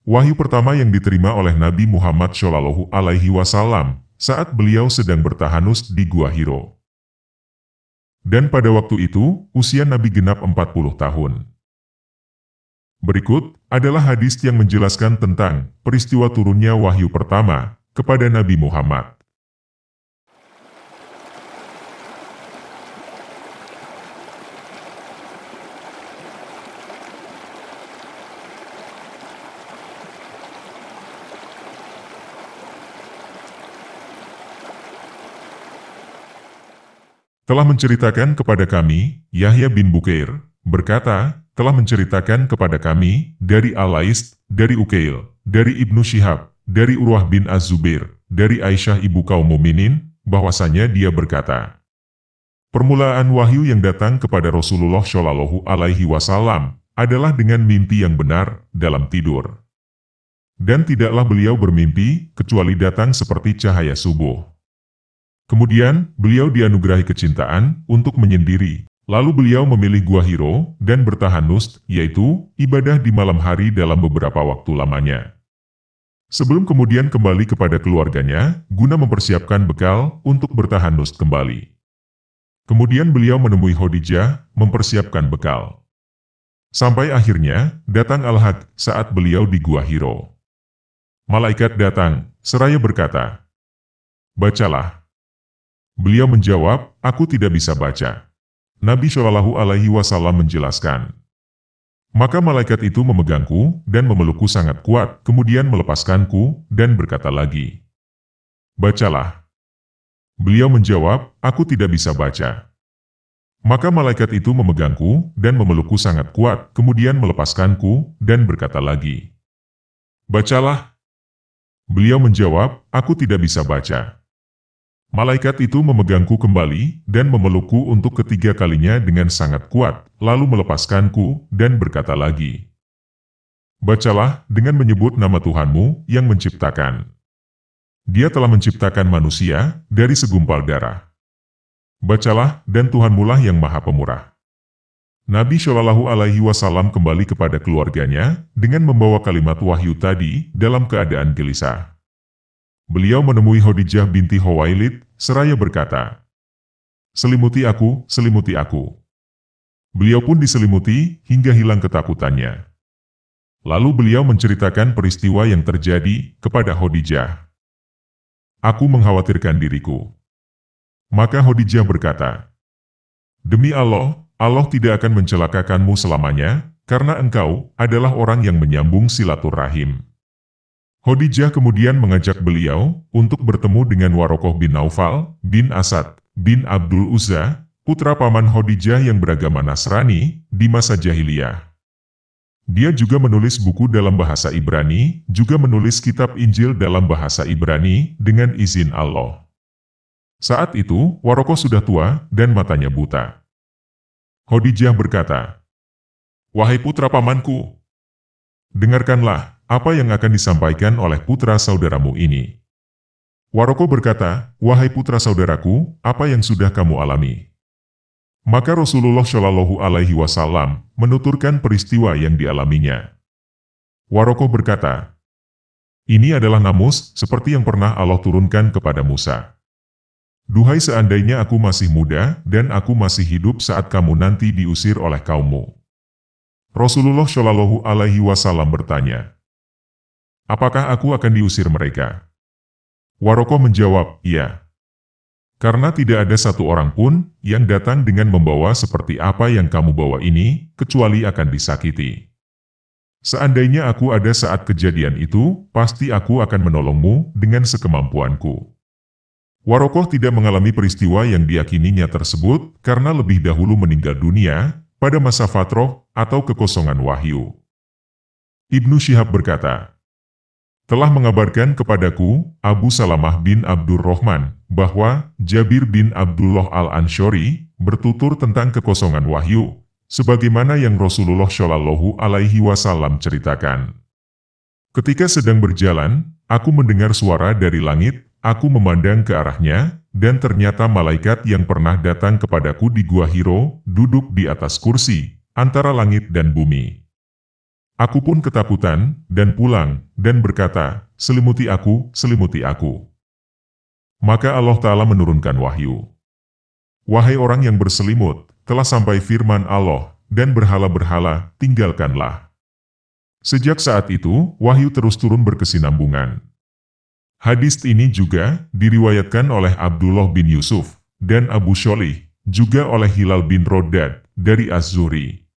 Wahyu pertama yang diterima oleh Nabi Muhammad Shallallahu Alaihi Wasallam saat beliau sedang bertahanus di Gua Hiro. Dan pada waktu itu, usia Nabi genap 40 tahun. Berikut adalah hadis yang menjelaskan tentang peristiwa turunnya wahyu pertama kepada Nabi Muhammad. Telah menceritakan kepada kami, Yahya bin Bukair, berkata, telah menceritakan kepada kami, dari Al-Lais, dari Ukail, dari Ibnu Syihab, dari Urwah bin Az-Zubair, dari Aisyah ibu kaum muminin, bahwasanya dia berkata, permulaan wahyu yang datang kepada Rasulullah Shallallahu Alaihi Wasallam adalah dengan mimpi yang benar dalam tidur. Dan tidaklah beliau bermimpi, kecuali datang seperti cahaya subuh. Kemudian, beliau dianugerahi kecintaan untuk menyendiri. Lalu beliau memilih Gua Hiro dan bertahanus, yaitu ibadah di malam hari dalam beberapa waktu lamanya. Sebelum kemudian kembali kepada keluarganya, guna mempersiapkan bekal untuk bertahanus kembali. Kemudian beliau menemui Khadijah, mempersiapkan bekal. Sampai akhirnya, datang Al-Haq saat beliau di Gua Hiro. Malaikat datang, seraya berkata, bacalah. Beliau menjawab, aku tidak bisa baca. Nabi Shallallahu Alaihi Wasallam menjelaskan. Maka malaikat itu memegangku dan memelukku sangat kuat, kemudian melepaskanku dan berkata lagi, bacalah. Beliau menjawab, aku tidak bisa baca. Maka malaikat itu memegangku dan memelukku sangat kuat, kemudian melepaskanku dan berkata lagi, bacalah. Beliau menjawab, aku tidak bisa baca. Malaikat itu memegangku kembali dan memelukku untuk ketiga kalinya dengan sangat kuat, lalu melepaskanku dan berkata lagi, bacalah dengan menyebut nama Tuhanmu yang menciptakan. Dia telah menciptakan manusia dari segumpal darah. Bacalah dan Tuhanmulah yang Maha Pemurah. Nabi Shallallahu Alaihi Wasallam kembali kepada keluarganya dengan membawa kalimat wahyu tadi dalam keadaan gelisah. Beliau menemui Khadijah binti Khuwailid, seraya berkata, selimuti aku, selimuti aku. Beliau pun diselimuti hingga hilang ketakutannya. Lalu beliau menceritakan peristiwa yang terjadi kepada Khadijah. Aku mengkhawatirkan diriku. Maka Khadijah berkata, demi Allah, Allah tidak akan mencelakakanmu selamanya, karena engkau adalah orang yang menyambung silaturahim. Khadijah kemudian mengajak beliau untuk bertemu dengan Warokoh bin Naufal, bin Asad, bin Abdul Uzza, putra paman Khadijah yang beragama Nasrani di masa jahiliyah. Dia juga menulis buku dalam bahasa Ibrani, juga menulis kitab Injil dalam bahasa Ibrani dengan izin Allah. Saat itu, Warokoh sudah tua dan matanya buta. Khadijah berkata, wahai putra pamanku, dengarkanlah apa yang akan disampaikan oleh putra saudaramu ini. Warokoh berkata, wahai putra saudaraku, apa yang sudah kamu alami? Maka Rasulullah Shallallahu Alaihi Wasallam menuturkan peristiwa yang dialaminya. Warokoh berkata, ini adalah namus seperti yang pernah Allah turunkan kepada Musa. Duhai seandainya aku masih muda dan aku masih hidup saat kamu nanti diusir oleh kaummu. Rasulullah Shallallahu Alaihi Wasallam bertanya, apakah aku akan diusir mereka? Warokoh menjawab, iya. Karena tidak ada satu orang pun yang datang dengan membawa seperti apa yang kamu bawa ini, kecuali akan disakiti. Seandainya aku ada saat kejadian itu, pasti aku akan menolongmu dengan sekemampuanku. Warokoh tidak mengalami peristiwa yang diyakininya tersebut karena lebih dahulu meninggal dunia pada masa fatroh atau kekosongan wahyu. Ibnu Syihab berkata, telah mengabarkan kepadaku Abu Salamah bin Abdurrahman bahwa Jabir bin Abdullah al-Ansyari bertutur tentang kekosongan wahyu, sebagaimana yang Rasulullah Shallallahu Alaihi Wasallam ceritakan. Ketika sedang berjalan, aku mendengar suara dari langit, aku memandang ke arahnya, dan ternyata malaikat yang pernah datang kepadaku di Gua Hiro duduk di atas kursi, antara langit dan bumi. Aku pun ketakutan, dan pulang, dan berkata, selimuti aku, selimuti aku. Maka Allah Ta'ala menurunkan wahyu. Wahai orang yang berselimut, telah sampai firman Allah, dan berhala-berhala, tinggalkanlah. Sejak saat itu, wahyu terus turun berkesinambungan. Hadis ini juga diriwayatkan oleh Abdullah bin Yusuf, dan Abu Sholih, juga oleh Hilal bin Rodad, dari Az-Zuhri.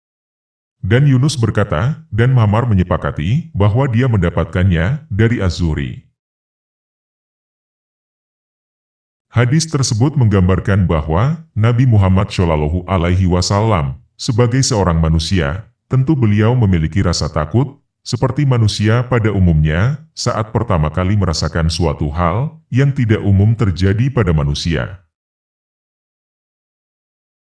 Dan Yunus berkata, dan Ma'mar menyepakati bahwa dia mendapatkannya dari Az-Zuhri. Hadis tersebut menggambarkan bahwa Nabi Muhammad Shallallahu Alaihi Wasallam sebagai seorang manusia, tentu beliau memiliki rasa takut, seperti manusia pada umumnya saat pertama kali merasakan suatu hal yang tidak umum terjadi pada manusia.